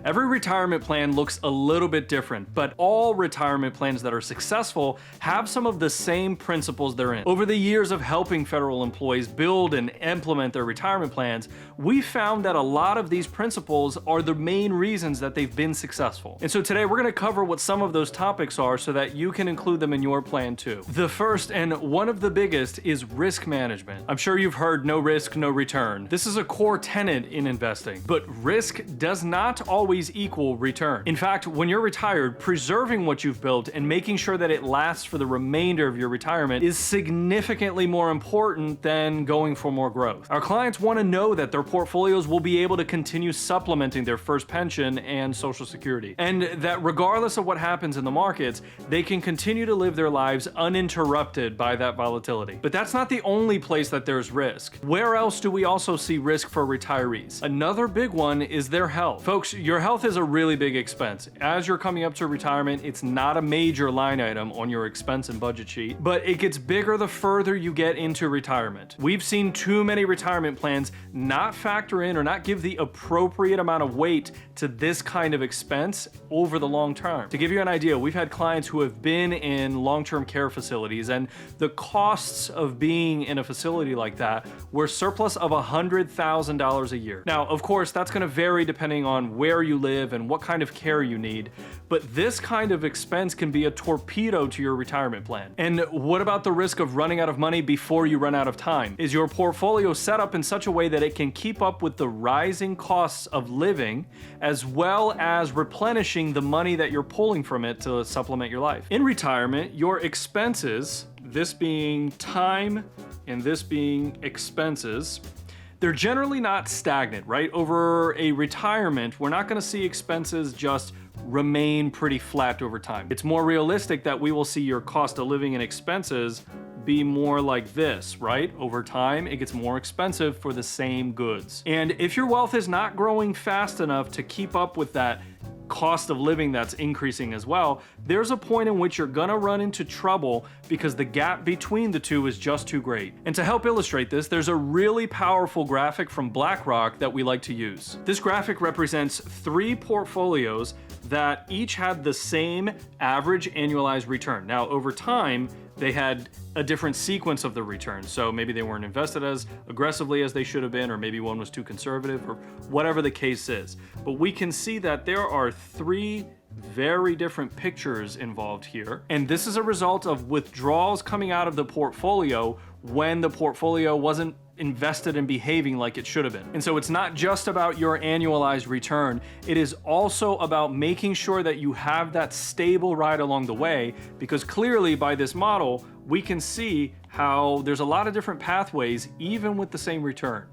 Every retirement plan looks a little bit different, but all retirement plans that are successful have some of the same principles they're in. Over the years of helping federal employees build and implement their retirement plans, we found that a lot of these principles are the main reasons that they've been successful. And so today we're going to cover what some of those topics are so that you can include them in your plan too. The first and one of the biggest is risk management. I'm sure you've heard no risk, no return. This is a core tenet in investing, but risk does not always equal return. In fact, when you're retired, preserving what you've built and making sure that it lasts for the remainder of your retirement is significantly more important than going for more growth. Our clients want to know that their portfolios will be able to continue supplementing their first pension and Social Security, and that regardless of what happens in the markets, they can continue to live their lives uninterrupted by that volatility. But that's not the only place that there's risk. Where else do we also see risk for retirees? Another big one is their health. Folks, your health is a really big expense. As you're coming up to retirement, it's not a major line item on your expense and budget sheet, but it gets bigger the further you get into retirement. We've seen too many retirement plans not factor in or not give the appropriate amount of weight to this kind of expense over the long term. To give you an idea, we've had clients who have been in long-term care facilities, and the costs of being in a facility like that were surplus of $100,000 a year. Now, of course, that's going to vary depending on where you live and what kind of care you need, but this kind of expense can be a torpedo to your retirement plan. And what about the risk of running out of money before you run out of time? Is your portfolio set up in such a way that it can keep up with the rising costs of living, as well as replenishing the money that you're pulling from it to supplement your life? In retirement, your expenses, this being time and this being expenses, they're generally not stagnant, right? Over a retirement, we're not going to see expenses just remain pretty flat over time. It's more realistic that we will see your cost of living and expenses be more like this, right? Over time, it gets more expensive for the same goods. And if your wealth is not growing fast enough to keep up with that cost of living that's increasing as well, there's a point in which you're gonna run into trouble because the gap between the two is just too great. And to help illustrate this, there's a really powerful graphic from BlackRock that we like to use. This graphic represents 3 portfolios that each had the same average annualized return. Now, over time, they had a different sequence of the return. So maybe they weren't invested as aggressively as they should have been, or maybe one was too conservative, or whatever the case is. But we can see that there are 3 very different pictures involved here. And this is a result of withdrawals coming out of the portfolio when the portfolio wasn't invested and behaving like it should have been. And so it's not just about your annualized return, it is also about making sure that you have that stable ride along the way, because clearly by this model, we can see how there's a lot of different pathways even with the same return.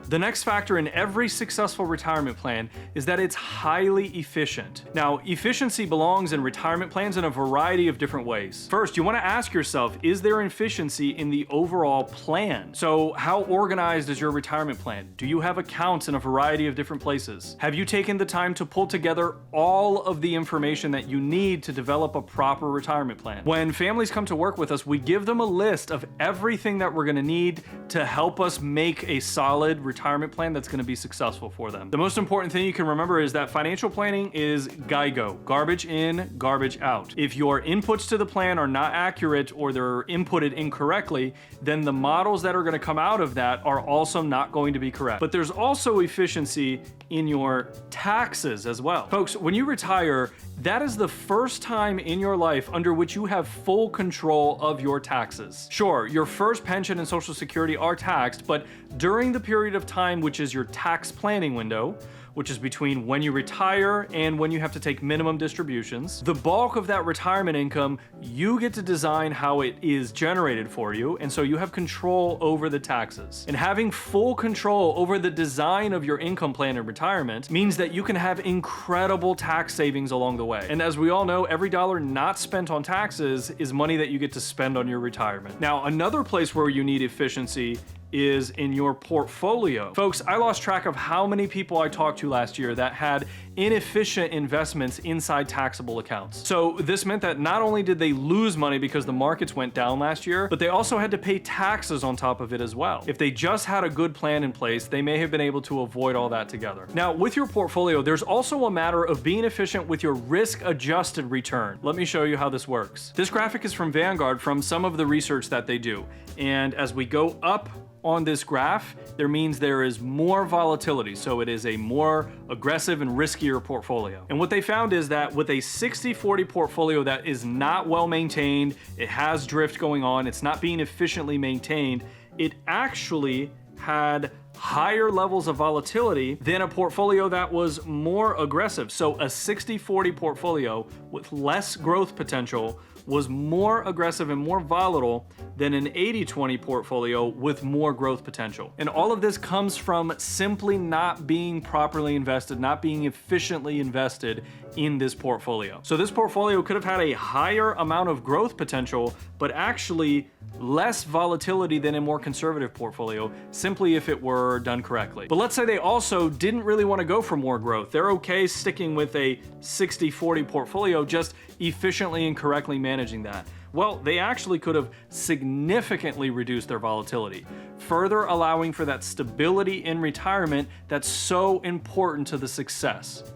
The next factor in every successful retirement plan is that it's highly efficient. Now, efficiency belongs in retirement plans in a variety of different ways. First, you want to ask yourself, is there efficiency in the overall plan? So how organized is your retirement plan? Do you have accounts in a variety of different places? Have you taken the time to pull together all of the information that you need to develop a proper retirement plan? When families come to work with us, we give them a list of everything that we're going to need to help us make a solid retirement plan that's going to be successful for them. The most important thing you can remember is that financial planning is GIGO, garbage in, garbage out. If your inputs to the plan are not accurate or they're inputted incorrectly, then the models that are going to come out of that are also not going to be correct. But there's also efficiency in your taxes as well. Folks, when you retire, that is the first time in your life under which you have full control of your taxes. Sure, your first pension and Social Security are taxed, but during the period of time which is your tax planning window, which is between when you retire and when you have to take minimum distributions, the bulk of that retirement income, you get to design how it is generated for you, and so you have control over the taxes. And having full control over the design of your income plan in retirement means that you can have incredible tax savings along the way. And as we all know, every dollar not spent on taxes is money that you get to spend on your retirement. Now, another place where you need efficiency is in your portfolio. Folks, I lost track of how many people I talked to last year that had inefficient investments inside taxable accounts. So this meant that not only did they lose money because the markets went down last year, but they also had to pay taxes on top of it as well. If they just had a good plan in place, they may have been able to avoid all that together. Now, with your portfolio, there's also a matter of being efficient with your risk-adjusted return. Let me show you how this works. This graphic is from Vanguard from some of the research that they do. And as we go up on this graph, there means there is more volatility, so it is a more aggressive and riskier portfolio. And what they found is that with a 60-40 portfolio that is not well maintained, it has drift going on, it's not being efficiently maintained, it actually had higher levels of volatility than a portfolio that was more aggressive. So a 60-40 portfolio with less growth potential was more aggressive and more volatile than an 80-20 portfolio with more growth potential. And all of this comes from simply not being properly invested, not being efficiently invested in this portfolio. So this portfolio could have had a higher amount of growth potential, but actually less volatility than a more conservative portfolio, simply if it were done correctly. But let's say they also didn't really want to go for more growth. They're okay sticking with a 60-40 portfolio, just efficiently and correctly managing that. Well, they actually could have significantly reduced their volatility, further allowing for that stability in retirement that's so important to the success.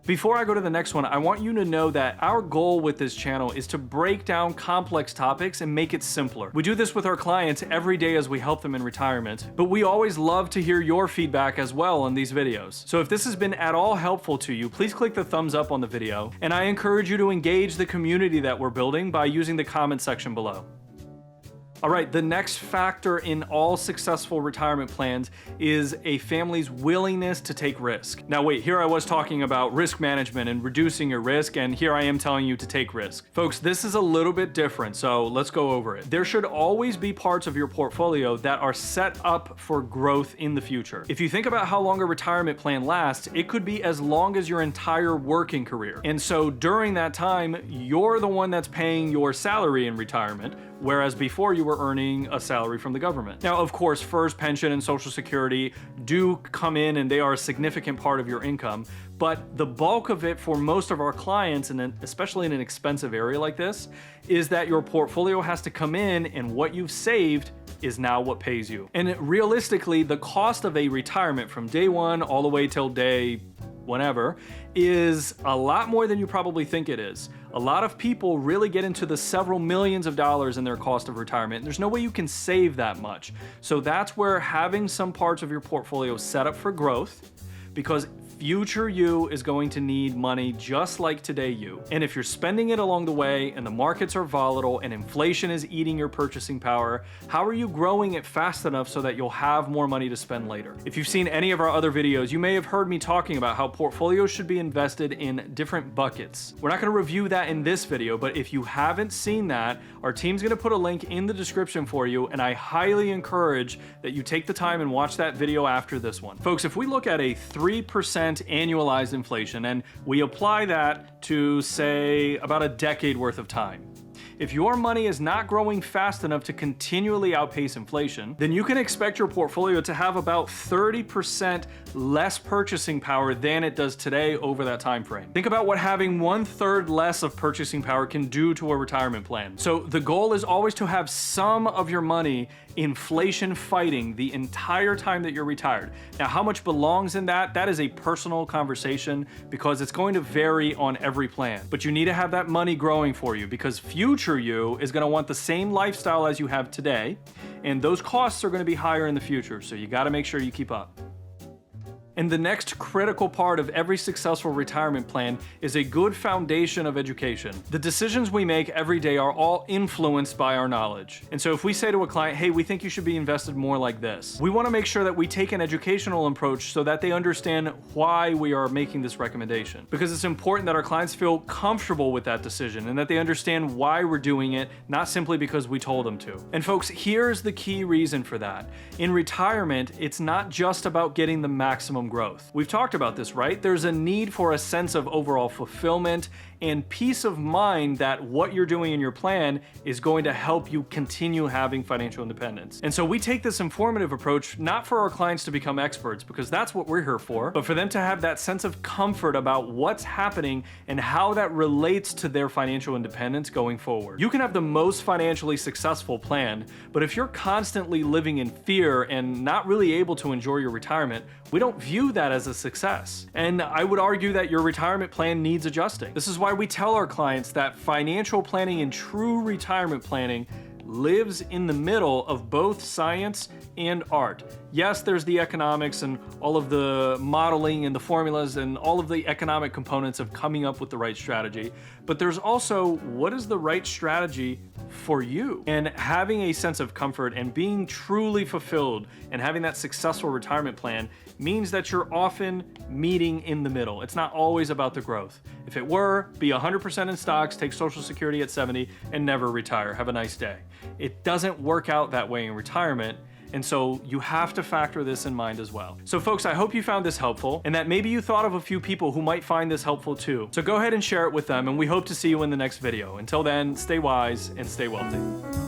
Before I go to the next one, I want you to know that our goal with this channel is to break down complex topics and make it simpler. We do this with our clients every day as we help them in retirement, but we always love to hear your feedback as well on these videos. So if this has been at all helpful to you, please click the thumbs up on the video, and I encourage you to engage the community that we're building by using the comment section below. All right, the next factor in all successful retirement plans is a family's willingness to take risk. Now wait, here I was talking about risk management and reducing your risk, and here I am telling you to take risk. Folks, this is a little bit different, so let's go over it. There should always be parts of your portfolio that are set up for growth in the future. If you think about how long a retirement plan lasts, it could be as long as your entire working career. And so during that time, you're the one that's paying your salary in retirement, whereas before you were earning a salary from the government. Now, of course, FERS, pension, and Social Security do come in and they are a significant part of your income, but the bulk of it for most of our clients, and especially in an expensive area like this, is that your portfolio has to come in and what you've saved is now what pays you. And realistically, the cost of a retirement from day one all the way till day whenever is a lot more than you probably think it is. A lot of people really get into the several millions of dollars in their cost of retirement, and there's no way you can save that much. So that's where having some parts of your portfolio set up for growth, because future you is going to need money just like today you. And if you're spending it along the way and the markets are volatile and inflation is eating your purchasing power, how are you growing it fast enough so that you'll have more money to spend later? If you've seen any of our other videos, you may have heard me talking about how portfolios should be invested in different buckets. We're not going to review that in this video, but if you haven't seen that, our team's going to put a link in the description for you, and I highly encourage that you take the time and watch that video after this one. Folks, if we look at a 3% annualized inflation and we apply that to, say, about a decade worth of time, if your money is not growing fast enough to continually outpace inflation, then you can expect your portfolio to have about 30% less purchasing power than it does today over that time frame. Think about what having 1/3 less of purchasing power can do to a retirement plan. So the goal is always to have some of your money inflation fighting the entire time that you're retired. Now, how much belongs in that? That is a personal conversation because it's going to vary on every plan. But you need to have that money growing for you because future you is going to want the same lifestyle as you have today, and those costs are going to be higher in the future, so you got to make sure you keep up. And the next critical part of every successful retirement plan is a good foundation of education. The decisions we make every day are all influenced by our knowledge. And so if we say to a client, hey, we think you should be invested more like this, we want to make sure that we take an educational approach so that they understand why we are making this recommendation. Because it's important that our clients feel comfortable with that decision and that they understand why we're doing it, not simply because we told them to. And folks, here's the key reason for that. In retirement, it's not just about getting the maximum own growth. We've talked about this, right? There's a need for a sense of overall fulfillment and peace of mind that what you're doing in your plan is going to help you continue having financial independence. And so we take this informative approach not for our clients to become experts, because that's what we're here for, but for them to have that sense of comfort about what's happening and how that relates to their financial independence going forward. You can have the most financially successful plan, but if you're constantly living in fear and not really able to enjoy your retirement, we don't view that as a success. And I would argue that your retirement plan needs adjusting. This is why we tell our clients that financial planning and true retirement planning lives in the middle of both science and art. Yes, there's the economics and all of the modeling and the formulas and all of the economic components of coming up with the right strategy, but there's also what is the right strategy for you. And having a sense of comfort and being truly fulfilled and having that successful retirement plan means that you're often meeting in the middle. It's not always about the growth. If it were, be 100% in stocks, take Social Security at 70, and never retire. Have a nice day. It doesn't work out that way in retirement. And so you have to factor this in mind as well. So folks, I hope you found this helpful and that maybe you thought of a few people who might find this helpful too. So go ahead and share it with them, and we hope to see you in the next video. Until then, stay wise and stay wealthy.